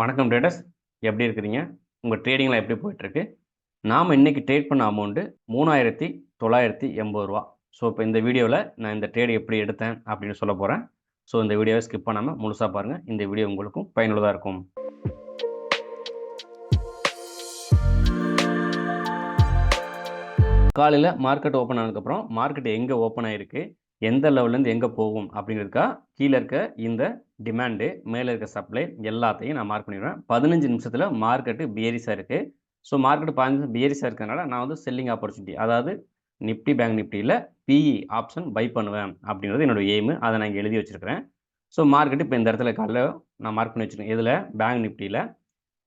வணக்கம் ட்ரேடர்ஸ். எப்படி இருக்கிறீங்க? உங்கள் ட்ரேடிங்லாம் எப்படி போயிட்டுருக்கு? நாம் இன்னைக்கு ட்ரேட் பண்ண அமௌண்ட்டு ரூ. 3980. ஸோ இப்போ இந்த வீடியோவில் நான் இந்த ட்ரேட் எப்படி எடுத்தேன் அப்படின்னு சொல்ல போகிறேன். ஸோ இந்த வீடியோவை ஸ்கிப் பண்ணாமல் முழுசாக பாருங்கள். இந்த வீடியோ உங்களுக்கும் பயனுள்ளதாக இருக்கும். காலையில் மார்க்கெட் ஓப்பன் ஆனதுக்கப்புறம் மார்க்கெட் எங்கே ஓப்பன் ஆகிருக்கு, எந்த லெவல்லேருந்து எங்கே போகும் அப்படிங்கிறதுக்கா கீழே இருக்க இந்த டிமாண்டு, மேலே இருக்க சப்ளை எல்லாத்தையும் நான் மார்க் பண்ணிடுவேன். 15 நிமிஷத்தில் மார்க்கெட்டு பியரிஸாக இருக்குது. ஸோ மார்க்கெட் 15 நிமிஷம் பியரிஸாக இருக்கிறதுனால நான் வந்து செல்லிங் ஆப்பர்ச்சுனிட்டி, அதாவது நிஃப்டி பேங்க் நிஃப்டியில் பிஇ ஆப்ஷன் பை பண்ணுவேன் அப்படிங்கிறது என்னோட எய்மு. அதை நான் இங்கே எழுதி வச்சுருக்கிறேன். ஸோ மார்க்கெட் இப்போ இந்த இடத்துல காலைல நான் மார்க் பண்ணி வச்சுருக்கேன். இதில் பேங்க் நிஃப்டியில்.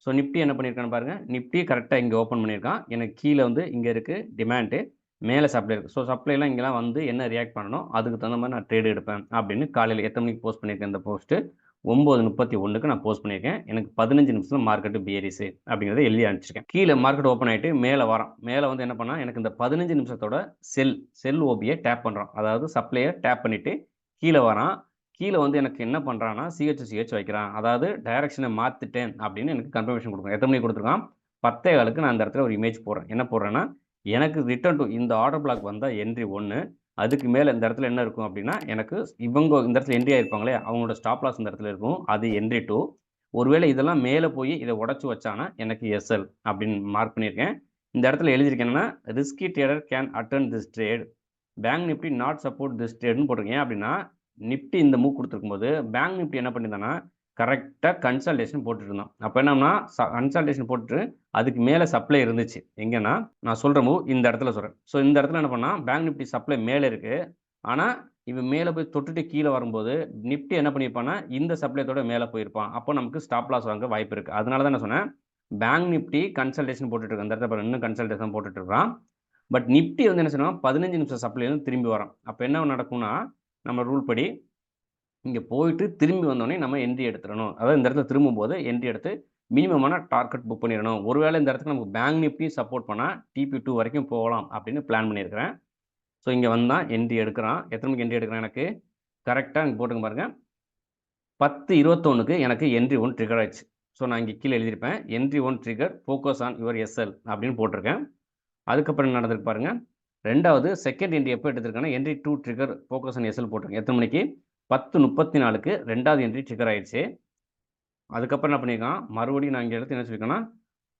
ஸோ நிஃப்டி என்ன பண்ணியிருக்கான்னு பாருங்கள். நிஃப்டி கரெக்டாக இங்கே ஓப்பன் பண்ணியிருக்கான். எனக்கு கீழே வந்து இங்கே இருக்குது டிமாண்டு, மேலே சப்ளை இருக்குது. ஸோ சப்ளைலாம் இங்கெல்லாம் வந்து என்ன ரியாக்ட் பண்ணணும், அதுக்கு தகுந்த மாதிரி நான் ட்ரேடு எடுப்பேன் அப்படின்னு காலையில் எத்தனை மணிக்கு போஸ்ட் பண்ணியிருக்கேன். இந்த போஸ்ட்டு 9:31க்கு நான் போஸ்ட் பண்ணியிருக்கேன். எனக்கு 15 நிமிஷத்தில் மார்க்கெட்டு பியரிஸு அப்படிங்கிறத எழுதி அனுப்பிச்சிருக்கேன். கீழே மார்க்கெட் ஓப்பன் ஆகிட்டு மேலே வரோம். மேலே வந்து என்ன பண்ணால் எனக்கு இந்த 15 நிமிஷத்தோட செல் ஓபியை டேப் பண்ணுறோம். அதாவது சப்ளையை டேப் பண்ணிவிட்டு கீழே வரான். கீழே வந்து எனக்கு என்ன பண்ணுறான்னா சிஹெச் வைக்கிறான். அதாவது டைரக்ஷனை மாற்றிட்டேன் அப்படின்னு எனக்கு கன்ஃபர்மேஷன் கொடுக்குறேன். எத்தனை மணிக்கு கொடுத்துருக்கான்? 10:15க்கு நான் அந்த இடத்துல ஒரு இமேஜ் போடுறேன். என்ன போடுறேன்னா, எனக்கு ரிட்டர்ன் டு இந்த ஆர்டர் பிளாக் வந்தால் என்ட்ரி 1, அதுக்கு மேலே இந்த இடத்துல என்ன இருக்கும் அப்படின்னா, எனக்கு இவங்க இந்த இடத்துல என்ட்ரி ஆகிருப்பாங்களே அவங்களோட ஸ்டாப் லாஸ் இந்த இடத்துல இருக்கும், அது என்ட்ரி 2. ஒருவேளை இதெல்லாம் மேலே போய் இதை உடச்சி வச்சானா எனக்கு எஸ்எல் அப்படின்னு மார்க் பண்ணியிருக்கேன். இந்த இடத்துல எழுதியிருக்கேன்னா, risky trader can attempt this trade, bank Nifty not support this ட்ரேட்னு போட்டிருக்கேன். அப்படின்னா நிஃப்டி இந்த மூவ் கொடுத்துருக்கும்போது பேங்க் நிஃப்டி என்ன பண்ணியிருந்தானா கரெக்டாக கன்சல்டேஷன் போட்டுட்டு இருந்தான். அப்போ என்னன்னா கன்சல்டேஷன் போட்டுட்டு அதுக்கு மேலே சப்ளை இருந்துச்சு. எங்கன்னா நான் சொல்கிற மூவ் இந்த இடத்துல சொல்கிறேன். ஸோ இந்த இடத்துல என்ன பண்ணால் பேங்க் நிஃப்டி சப்ளை மேலே இருக்குது. ஆனால் இவன் மேலே போய் தொட்டுட்டு கீழே வரும்போது நிஃப்டி என்ன பண்ணியிருப்பான்னா இந்த சப்ளைத்தோட மேலே போயிருப்பான். அப்போ நமக்கு ஸ்டாப் லாஸ் வாங்க வாய்ப்பு இருக்குது. அதனால தான் நான் சொன்னேன் பேங்க் நிஃப்டி கன்சல்டேஷன் போட்டுட்டு இருக்கு. அந்த இடத்துல இன்னும் கன்சல்டேஷன் போட்டுட்டு இருக்கான். பட் நிஃப்டி வந்து என்ன சொன்னால் 15 நிமிஷம் சப்ளைலேருந்து திரும்பி வரோம். அப்போ என்ன நடக்கும்னா நம்ம ரூல் படி இங்கே போயிட்டு திரும்பி வந்தோடனே நம்ம என்ட்ரி எடுத்துடணும். அதாவது இந்த இடத்துல திரும்பும்போது என்ட்ரி எடுத்து மினிமமான டார்கெட் புக் பண்ணிடணும். ஒருவேளை இந்த இடத்துக்கு நமக்கு பேங்க் நிஃப்டி சப்போர்ட் பண்ணால் TP2 வரைக்கும் போகலாம் அப்படின்னு பிளான் பண்ணியிருக்கிறேன். ஸோ இங்கே வந்தால் என்ட்ரி எடுக்கிறான். எத்தனை மணிக்கு என்ட்ரி எடுக்கிறான்? எனக்கு கரெக்டாக இங்கே போட்டுங்க பாருங்கள், 10:21க்கு எனக்கு என்ட்ரி 1 ட்ரிகர் ஆயிடுச்சு. ஸோ நான் இங்கே கீழே எழுதியிருப்பேன், entry 1 trigger focus on your SL அப்படின்னு போட்டிருக்கேன். அதுக்கப்புறம் என்ன நடந்திருக்கு பாருங்கள். ரெண்டாவது செகண்ட் என்ட்ரி எப்போ எடுத்திருக்கேன்னா entry 2 trigger focus on SL போட்டிருக்கேன். எத்தனை மணிக்கு? 10:34க்கு ரெண்டாவது என்ட்ரி ட்ரிகர் ஆயிடுச்சு. அதுக்கப்புறம் என்ன பண்ணியிருக்கான், மறுபடியும் நான் இங்கே எடுத்து என்ன சொல்லியிருக்கேன்னா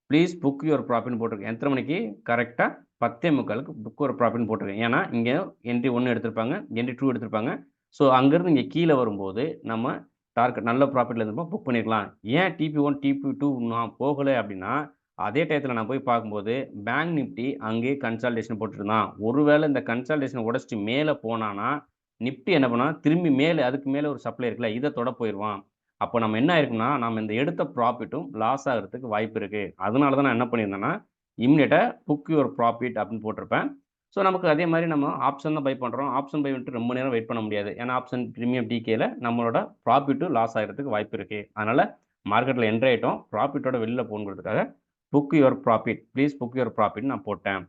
ப்ளீஸ் புக் யுவர் ப்ராஃபிட்னு போட்டிருக்கேன். எத்தனை மணிக்கு? கரெக்டாக 10:45க்கு புக் யுவர் ப்ராஃபிட்னு போட்டிருக்கேன். ஏன்னா இங்கே என்ட்ரி 1 எடுத்திருப்பாங்க, என்ட்ரி 2 எடுத்திருப்பாங்க. ஸோ அங்கேருந்து இங்கே கீழே வரும்போது நம்ம டார்கெட் நல்ல ப்ராஃபிட்டில் இருந்தப்போ புக் பண்ணியிருக்கலாம். ஏன் TP1 TP2 நான் போகலை அப்படின்னா, அதே டயத்தில் நான் போய் பார்க்கும்போது பேங்க் நிஃப்டி அங்கேயே கன்சல்டேஷன் போட்டுருந்தான். ஒருவேளை இந்த கன்சல்டேஷனை உடச்சிட்டு மேலே போனானா நிஃப்டி என்ன பண்ணால் திரும்பி மேலே அதுக்கு மேலே ஒரு சப்ளை இருக்குல்ல, இதை தொட போயிடுவான். அப்போ நம்ம என்ன ஆயிருக்கும்னா நம்ம இந்த எடுத்த ப்ராஃபிட்டும் லாஸ் ஆகிறதுக்கு வாய்ப்பு இருக்குது. அதனால தான் நான் என்ன பண்ணியிருந்தேன்னா இம்மிடியேட்டாக புக் யுவர் ப்ராஃபிட் அப்படின்னு போட்டிருப்பேன். ஸோ நமக்கு அதே மாதிரி நம்ம ஆப்ஷன் தான் பை பண்ணுறோம். ஆப்ஷன் பை வந்துட்டு ரொம்ப நேரம் வெயிட் பண்ண முடியாது. ஏன்னா ஆப்ஷன் ப்ரீமியம் டிகேல நம்மளோட ப்ராஃபிட்டும் லாஸ் ஆகிறதுக்கு வாய்ப்பு இருக்குது. அதனால் மார்க்கெட்டில் என்ட்ரி ஆகிட்டோம், ப்ராஃபிட்டோட வெளில போகணுங்கிறதுக்காக book your profit, please book your profit நான் போட்டேன்.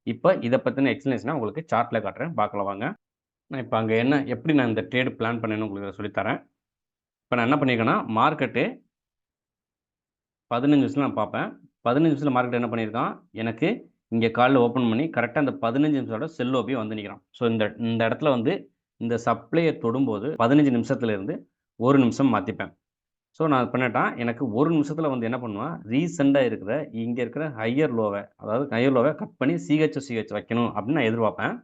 இப்போ இதை பற்றின எக்ஸ்பிளனேஷனை உங்களுக்கு சார்ட்டில் காட்டுறேன், பார்க்கலாம் வாங்க. நான் இப்போ அங்கே எப்படி நான் இந்த ட்ரேடு பிளான் பண்ணேன்னு உங்களுக்கு சொல்லித்தரேன். இப்போ நான் என்ன பண்ணியிருக்கேன்னா மார்க்கெட்டு 15 நிமிஷத்தில் நான் பார்ப்பேன். 15 நிமிஷத்தில் மார்க்கெட் என்ன பண்ணியிருக்கான், எனக்கு இங்கே காலைல ஓப்பன் பண்ணி கரெக்டாக அந்த 15 நிமிஷத்தோட செல் ஓபியை வந்து நிற்கிறான். ஸோ இந்த இடத்துல வந்து இந்த சப்ளையை தொடும்போது 15 நிமிஷத்துலேருந்து 1 நிமிஷம் மாற்றிப்பேன். ஸோ நான் பண்ணிட்டேன், எனக்கு 1 நிமிஷத்தில் வந்து என்ன பண்ணுவேன், ரீசெண்டாக இருக்கிற இங்கே இருக்கிற ஹையர் லோவை, அதாவது ஹையர் லோவை கட் பண்ணி சிஹெச் வைக்கணும் அப்படின்னு நான் எதிர்பார்ப்பேன்.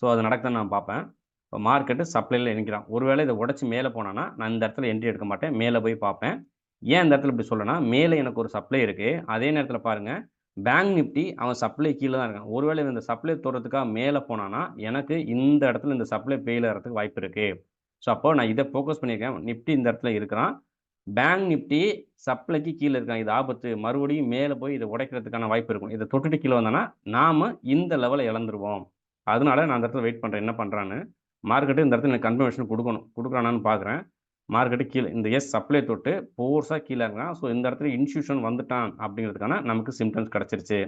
ஸோ அது நடக்குதுன்னு நான் பார்ப்பேன். இப்போ மார்க்கெட்டு சப்ளையில் நிற்கிறான். ஒருவேளை இதை உடச்சி மேலே போனான்னா நான் இந்த இடத்துல என்ட்ரி எடுக்க மாட்டேன், மேலே போய் பார்ப்பேன். ஏன் இந்த இடத்துல இப்படி சொல்லனா, மேலே எனக்கு ஒரு சப்ளை இருக்குது. அதே நேரத்தில் பாருங்கள் பேங்க் நிஃப்டி அவன் சப்ளை கீழே தான் இருக்கான். ஒருவேளை இந்த சப்ளை தோறதுக்காக மேலே போனான்னா எனக்கு இந்த இடத்துல இந்த சப்ளை ஃபெயில் ஆகிறதுக்கு வாய்ப்பு இருக்குது. ஸோ அப்போ நான் இதை ஃபோக்கஸ் பண்ணியிருக்கேன். நிஃப்டி இந்த இடத்துல இருக்கிறான், பேங்க் நிஃப்டி சப்ளைக்கு கீழே இருக்கான். இது ஆபத்து, மறுபடியும் மேலே போய் இதை உடைக்கிறதுக்கான வாய்ப்பு இருக்கும். இதை தொட்டுட்டு கீழே வந்தானா நாம் இந்த லெவலை இழந்துருவோம். அதனால நான் அந்த இடத்துல வெயிட் பண்ணுறேன், என்ன பண்ணுறான்னு. மார்க்கெட்டு இந்த இடத்துல எனக்கு கன்ஃபர்மேஷன் கொடுக்குறானான்னு பார்க்குறேன். மார்க்கெட்டு கீழே இந்த சப்ளை தொட்டு ஃபோர்ஸாக கீழே இருக்கான். ஸோ இந்த இடத்துல இன்ஸ்டியூஷன் வந்துட்டான் அப்படிங்கிறதுக்கான நமக்கு சிம்டம்ஸ் கிடச்சிருச்சு.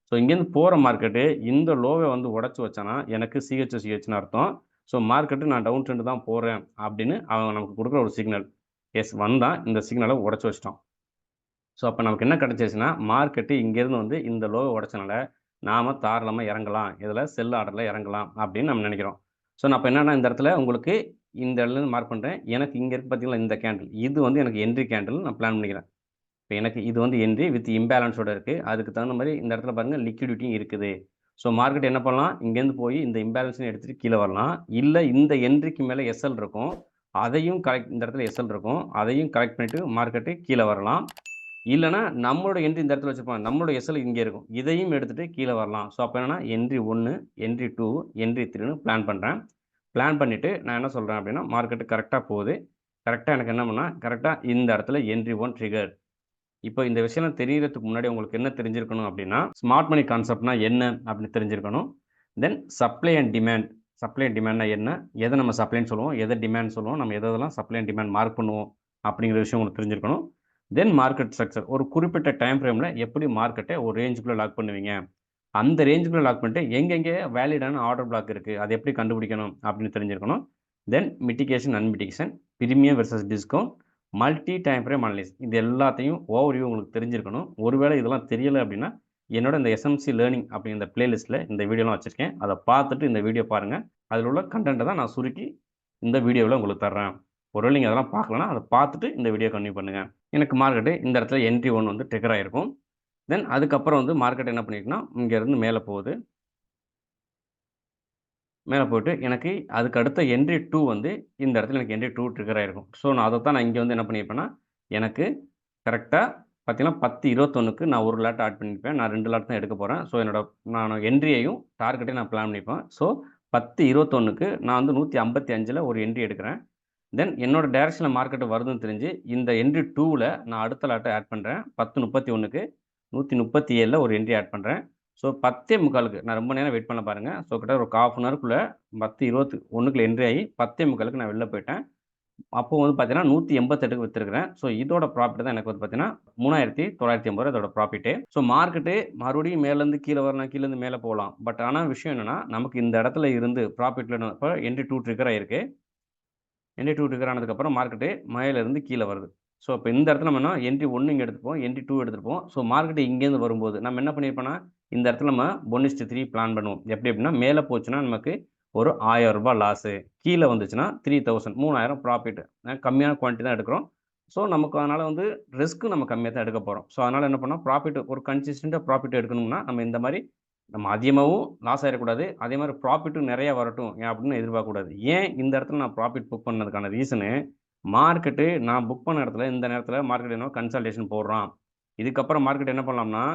ஸோ இங்கேருந்து போகிற மார்க்கெட்டு இந்த லோவை வந்து உடச்சி வச்சானா எனக்கு சிஹெச்னு அர்த்தம். ஸோ மார்க்கெட்டு நான் டவுன் ட்ரெண்டு தான் போகிறேன் அப்படின்னு அவன் நமக்கு கொடுக்குற ஒரு சிக்னல். வந்தான், இந்த சிக்னலை உடச்சி வச்சிட்டான். ஸோ அப்போ நமக்கு என்ன கிடச்சிருச்சுன்னா, மார்க்கெட்டு இங்கேருந்து வந்து இந்த லோவை உடைச்சனால, நாம தாராளமா இறங்கலாம். இதில செல் ஆர்டர்ல இறங்கலாம் அப்படின்னு நம்ம நினைக்கிறோம். ஸோ நான் அப்ப என்னன்னா, இந்த இடத்துல உங்களுக்கு இந்த இடத்துலருந்து மார்க் பண்றேன். எனக்கு இங்க இருக்கு பார்த்தீங்களா இந்த கேண்டில். இது வந்து எனக்கு என்ட்ரி கேண்டில் நான் பிளான் பண்ணிக்கிறேன். இப்ப எனக்கு இது வந்து என்ட்ரி வித் இம்பேலன்ஸோட இருக்கு. அதுக்கு தகுந்த மாரி இந்த இடத்துல பாருங்க லிக்விடிட்டியும் இருக்குது. ஸோ மார்க்கெட் என்ன பண்ணலாம், இங்கேருந்து போய் இந்த இம்பேலன்ஸையும் எடுத்துட்டு கீழ வரலாம். இல்ல இந்த என்ட்ரிக்கு மேல எஸ்எல் இருக்கும். அதையும் கரெக்ட் இந்த இடத்துல எஸ்எல் இருக்கும். அதையும் கரெக்ட் பண்ணிட்டு மார்க்கெட்டு கீழ வரலாம். இல்லன்னா நம்மளோட என்ட்ரி இந்த இடத்துல வச்சிருப்பாங்க. நம்மளோட எஸ்எல் இங்க இருக்கும். இதையும் எடுத்துட்டு கீழ வரலாம். ஸோ அப்ப என்னன்னா என்ட்ரி 1, என்ட்ரி 2, என்ட்ரி 3ன்னு பிளான் பண்றேன். பிளான் பண்ணிட்டு நான் என்ன சொல்றேன் அப்படின்னா, மார்க்கெட் கரெக்ட்டா போகுது. கரெக்ட்டா எனக்கு என்ன பண்ணா, கரெக்ட்டா இந்த இடத்துல என்ட்ரி 1 ட்ரிகர். இப்போ இந்த விஷயம்லாம் தெரியறதுக்கு முன்னாடி உங்களுக்கு என்ன தெரிஞ்சிருக்கணும் அப்படின்னா, ஸ்மார்ட் மனி கான்செப்ட்னா என்ன அப்படின்னு தெரிஞ்சிருக்கணும். Then supply and demand. Supply and டிமாண்ட்னா என்ன? எத நம்ம சப்ளைன்னு சொல்லுவோம்? எத டிமாண்ட் சொல்லுவோம்? நம்ம எதெல்லாம் சப்ளை அண்ட் டிமாண்ட் மார்க் பண்ணுவோம்? அப்படிங்கிற விஷயம் உங்களுக்கு தெரிஞ்சிருக்கணும். தென் மார்க்கெட் ஸ்ட்ரக்சர். ஒரு குறிப்பிட்ட டைம் ஃப்ரேம்ல எப்படி மார்க்கெட்ட ஒரு ரேஞ்சுக்குள்ள லாக் பண்ணுவீங்க? அந்த ரேஞ்சுக்குள்ள லாக் பண்ணிட்டு எங்கெங்க வேலிடான ஆர்டர் பிளாக் இருக்கு? அத எப்படி கண்டுபிடிக்கணும்? அப்படின்னு தெரிஞ்சிருக்கணும். Then mitigation, unmitigation, premium versus discount, multi time frame analyse. இது எல்லாத்தையும் ஓவர்வியூ உங்களுக்கு தெரிஞ்சிருக்கணும். ஒருவேளை இதெல்லாம் தெரியல அப்படின்னா, என்னோட இந்த எஸ்எம்சி லேர்னிங் அப்படிங்கிற பிளேலிஸ்ட்ல இந்த வீடியோலாம் வச்சிருக்கேன். அத பார்த்துட்டு இந்த வீடியோ பாருங்க. அதில உள்ள கன்டென்ட்ட தான் நான் சுருக்கி இந்த வீடியோவுல உங்களுக்கு தர்றேன். ஒருவேளை நீங்க அதெல்லாம் பார்க்கலன்னா, அத பார்த்துட்டு இந்த வீடியோ கன்டின்யூ பண்ணுங்க. எனக்கு மார்க்கெட்டு இந்த இடத்துல என்ட்ரி 1 வந்து ட்ரிகர் ஆயிருக்கும். தென் அதுக்கப்புறம் வந்து மார்க்கெட் என்ன பண்ணியிருக்குன்னா, இங்கேருந்து மேல போகுது. மேல போயிட்டு எனக்கு அதுக்கு அடுத்த என்ட்ரி 2 வந்து இந்த இடத்துல எனக்கு என்ட்ரி 2 ட்ரிகர் ஆயிருக்கும். ஸோ நான் அதத்தான் நான் இங்க வந்து என்ன பண்ணியிருப்பேன்னா, எனக்கு கரெக்ட்டா பார்த்தீங்கன்னா 10:21க்கு நான் 1 லாட் ஆட் பண்ணியிருப்பேன். நான் 2 லாட் தான் எடுக்க போறேன். ஸோ நான் என்ட்ரியையும் டார்கெட்டையும் நான் பிளான் பண்ணிப்பேன். ஸோ 10:21க்கு நான் வந்து 155ல ஒரு என்ட்ரி எடுக்கிறேன். தென் என்னோட டைரக்ஷன்ல மார்க்கெட் வருதுன்னு தெரிஞ்சு, இந்த என்ட்ரி 2ல நான் அடுத்த லாட்ட ஆட் பண்றேன். 10:31க்கு 137ல ஒரு என்ட்ரி ஆட் பண்றேன். ஸோ 10:45க்கு நான் ரொம்ப நேரம் வெயிட் பண்ணல பாருங்க. ஸோ கிட்ட ஒரு 1/2 அன் ஹவர்க்குள்ள 10:21க்குள்ள என்ட்ரி ஆகி 10:45க்கு நான் வெளில போயிட்டேன். அப்போ வந்து பார்த்தீங்கன்னா 188க்கு வித்துருக்கிறேன். ஸோ இதோட ப்ராஃபிட் தான் எனக்கு வந்து பார்த்தீங்கன்னா, ரூ. 3,980 இதோட ப்ராஃபிட்டே. ஸோ மார்க்கெட்டு மறுபடியும் மேலேருந்து கீழ வரலாம், கீழேருந்து மேல போலாம். பட் ஆனா விஷயம் என்னன்னா, நமக்கு இந்த இடத்துல இருந்து ப்ராஃபிட்ல இப்ப என்ட்ரி 2 ட்ரிகர் ஆயிருக்கு. என்ட்ரி 2 ட்ரிகர் ஆனதுக்கப்புறம் மார்க்கெட்டு மேலேருந்து கீழ வருது. ஸோ அப்ப இந்த இடத்துல நம்ம என்ன என்ட்ரி 1 இங்க எடுத்துப்போம். என்ட்ரி 2 எடுத்துருப்போம். ஸோ மார்க்கெட் இங்கேருந்து வரும்போது நம்ம என்ன பண்ணியிருப்போம்னா, இந்த இடத்துல நம்ம 1:3 பிளான் பண்ணுவோம். எப்படி அப்படின்னா, மேல போச்சுன்னா நமக்கு ஒரு ரூ. 1000 லாஸு. கீழ வந்துச்சுன்னா 3000 3000 ப்ராஃபிட். கம்மியான குவான்டிட்டி தான் எடுக்கிறோம். ஸோ நமக்கு அதனால வந்து ரிஸ்க்கும் நம்ம கம்மியா தான் எடுக்க போறோம். ஸோ அதனால என்ன பண்ணோம், ப்ராஃபிட் ஒரு கன்சிஸ்டன்ட்டா ப்ராஃபிட் எடுக்கணும்னா, நம்ம இந்த மாரி நம்ம அதிகமாவும் லாஸ் ஆயிறக்கூடாது. அதே மாரி ப்ராஃபிட்டும் நெறைய வரட்டும் அப்படின்னு எதிர்பார்க்கக்கூடாது. ஏன் இந்த இடத்துல நான் ப்ராஃபிட் புக் பண்ணதுக்கான ரீசனு, மார்க்கெட்டு நான் புக் பண்ண இடத்துல இந்த நேரத்துல மார்க்கெட் என்ன கன்சால்டேஷன் போடுறான். இதுக்கப்புறம் மார்க்கெட் என்ன பண்ணலாம்னா,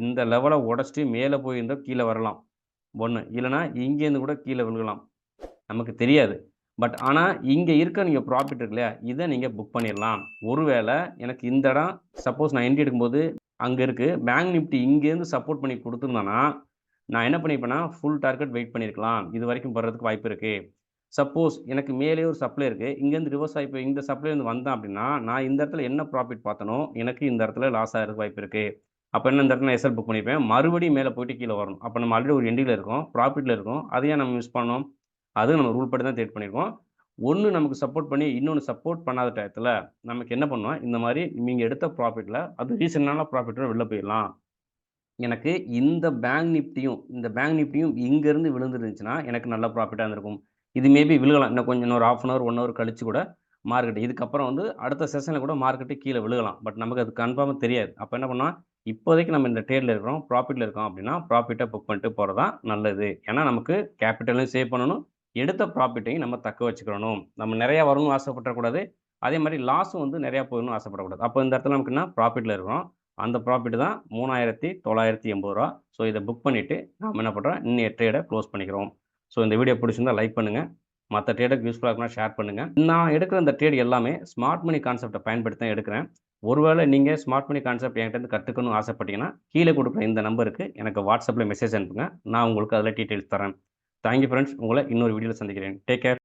இந்த லெவல உடைச்சுட்டு மேல போயிருந்தா கீழ வரலாம். 1 இல்லன்னா இங்கேருந்து கூட கீழ விழுகலாம். நமக்கு தெரியாது. பட் ஆனா, இங்க இருக்க நீங்க ப்ராஃபிட் இருக்கு இல்லையா? இத நீங்க புக் பண்ணிறலாம். ஒருவேள எனக்கு இந்த இடம் சப்போஸ் நான் என்ட்ரி எடுக்கும்போது அங்க இருக்கு. பேங்க் நிஃப்டி இங்கேருந்து சப்போர்ட் பண்ணி குடுத்துருந்தான்னா, நான் என்ன பண்ணியிருப்பேன்னா, ஃபுல் டார்கெட் வெயிட் பண்ணியிருக்கலாம். இதுவரைக்கும் வர்றதுக்கு வாய்ப்பு இருக்கு. சப்போஸ் எனக்கு மேலேயே ஒரு சப்ளை இருக்கு. இங்கேருந்து ரிவர்ஸ் ஆயி போய் இந்த சப்ளைலேருந்து வந்தேன் அப்படின்னா, நான் இந்த இடத்துல என்ன ப்ராஃபிட் பார்த்தனோ, எனக்கு இந்த இடத்துல லாஸ் ஆகுறதுக்கு வாய்ப்பு இருக்கு. அப்ப என்ன இந்த இடத்துல நான் எஸ்எல் புக் பண்ணியிருப்பேன். மறுபடியும் மேல போயிட்டு கீழ வரணும். அப்ப நம்ம ஆல்ரெடி ஒரு என்ட்ரில இருக்கோம். ப்ராஃபிட்ல இருக்கோம். அத ஏன் நம்ம மிஸ் பண்ணோம்? அதுவும் நம்ம ரூல் படி தான் ட்ரேட் பண்ணியிருக்கோம். ஒண்ணு நமக்கு சப்போர்ட் பண்ணி, இன்னொன்னு சப்போர்ட் பண்ணாத டயத்துல, நமக்கு என்ன பண்ணுவோம், இந்த மாரி நீங்க எடுத்த ப்ராஃபிட்ல அது ரீசனான ப்ராஃபிட்டோட வெளில போயிரலாம். எனக்கு இந்த பேங்க் நிஃப்டியும் இங்கருந்து விழுந்திருந்துச்சுன்னா, எனக்கு நல்ல ப்ராஃபிட்டா இருந்திருக்கும். இது மேபி விழுகலாம். இன்னும் கொஞ்சம் இன்னொரு 1/2 அன் ஹவர், 1 ஹவர் கழிச்சு கூட மார்க்கெட் இதுக்கப்புறம் வந்து அடுத்த செஷன்ல கூட மார்க்கெட்டு கீழ விழுகலாம். பட் நமக்கு அது கன்ஃபார்மா தெரியாது. அப்ப என்ன பண்ணலாம், இப்போதைக்கு நம்ம இந்த ட்ரேட்ல இருக்கிறோம், ப்ராஃபிட்ல இருக்கோம் அப்படின்னா, ப்ராஃபிட்ட புக் பண்ணிட்டு போறது தான் நல்லது. ஏன்னா, நமக்கு கேப்பிட்டலும் சேவ் பண்ணணும். எடுத்த ப்ராஃபிட்டையும் நம்ம தக்க வச்சுக்கிறணும். நம்ம நெறையா வரணும்னு ஆசைப்பட்டுறக்கூடாது. அதே மாரி லாஸும் வந்து நெறையா போயிடணும்னு ஆசைப்படக்கூடாது. அப்போ இந்த இடத்துல நமக்கு என்ன ப்ராஃபிட்ல இருக்கிறோம். அந்த ப்ராஃபிட் தான் ரூ. 3,980. ஸோ இத புக் பண்ணிட்டு, நாம என்ன பண்றோம், இன்னைய ட்ரேட குளோஸ் பண்ணிக்கிறோம். ஸோ இந்த வீடியோ பிடிச்சிருந்தா லைக் பண்ணுங்க. மத்த ட்ரேடருக்கு யூஸ்ஃபுல்லா இருக்குன்னா ஷேர் பண்ணுங்க. நான் எடுக்கிற இந்த ட்ரேட் எல்லாமே ஸ்மார்ட் மனி கான்செப்ட்ட பயன்படுத்தி தான் எடுக்கிறேன். ஒருவேளை நீங்க ஸ்மார்ட் மனி கான்செப்ட் என்கிட்டருந்து கத்துக்கணும்னு ஆசைப்பட்டீங்கன்னா, கீழ குடுக்குற இந்த நம்பருக்கு எனக்கு WhatsAppல மெசேஜ் அனுப்புங்க. நான் உங்களுக்கு அதில டீட்டெயில்ஸ் தரேன். Thank you friends. உங்கள இன்னொரு வீடியோல சந்திக்கிறேன். Take care.